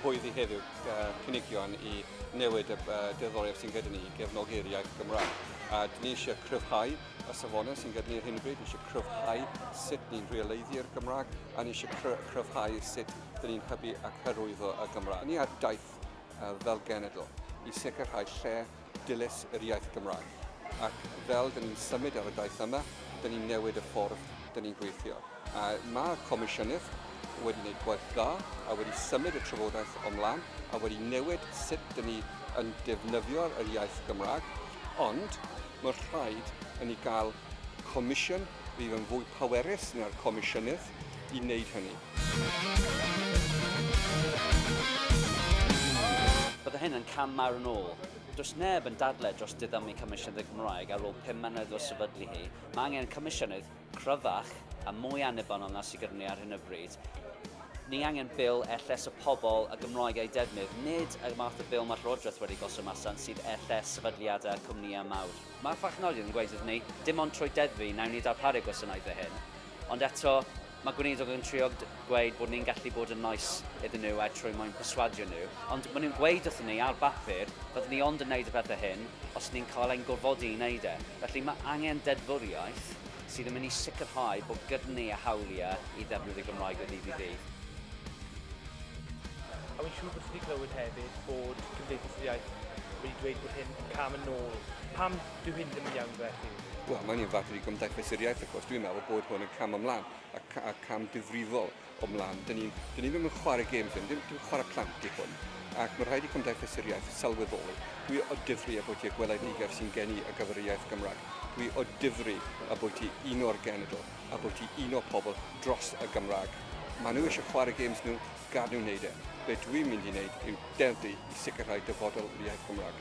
cyhoeddi heddiw cynigion I newid y deddoriaeth sy'n gyda ni I gefnogi'r iaith Gymraeg. A dyn ni eisiau cryfhau y safonau sy'n gyda ni ar hyn o bryd, ni eisiau cryfhau sut ni'n rheoleuddio'r Gymraeg, a ni eisiau cryfhau sut dyn ni'n hybu ac hyrwyddo y Gymraeg. Ni ar daith fel genedl I sicrhau lle dilys yr iaith Gymraeg. Ac fel dyn ni'n symud ar y daith yma, dyn ni'n newid y ffordd dyn ni'n gweithio. A mae Comisiynydd wedi gwneud gwaith dda, a wedi symud y trafodaeth ymlaen, a wedi newid sut dyn ni yn defnyddio'r iaith Gymraeg, ond mae'r rhaid yn ei gael comisiwn fydd yn fwy pwerus na'r Comisiynydd I wneud hynny. Bydde hyn yn cam mawr yn ôl. Does neb yn dadlau dros diddymu Comisiynydd y Gymraeg ar ôl 5 mlynedd o sefydlu hi. Mae angen Comisiynydd cryfach a mwy annibynnol na sydd gyda ni ar hyn o bryd. Ni angen bil elles y pobl a Gymraeg ei defnydd, nid y math o bil mae Llywodraeth wedi gosod masan sydd elles sefydliadau cwmnïau mawr. Mae'r ffachnodion yn gweud wrth ni, dim ond trwy deddfu nawn ni darparu gwasanaethau hyn, ond eto mae gweinidog yn trio gweud bod ni'n gallu bod yn nice iddyn nhw a trwy mwyn perswadio nhw, ond maen nhw'n gweud wrthyn ni ar bapur byddwn ni ond yn gwneud y pethau hyn os ni'n cael ein gorfodi I wneud e. Felly mae angen deddfwriaeth sydd yn mynd I sicrhau bod gyda ni a hawliau I ddefnydd y Gymraeg o ddydd I ddydd. A wy'n siŵr bod wedi clywed hefyd bod Cymdeithas yr Iaith wedi dweud bod hyn yn cam yn ôl. Pam dyw hyn ddim yn iawn felly? Wel, mae'n un fath I Gymdeithas yr Iaith, achos dwi'n meddwl bod hwn yn cam ymlaen, a cam difrifol ymlaen. Dyn ni ddim yn chwarae games hyn, dim chwarae plant I hwn. Ac mae rhaid I Gymdeithas yr Iaith sylweddoli. Dwi o difri a bod i'r gweledigaeth sy'n geni ar gyfer y iaith Gymraeg. Dwi o difri a bod I un o'r genedl, a bod I un o'r pobl dros y Gymraeg. Mae nhw eisiau chwarae games nhw, gad nhw'n wneud e. Be dwi'n mynd I wneud yw deldu I sicrhau dyfodol yr iaith Gymraeg.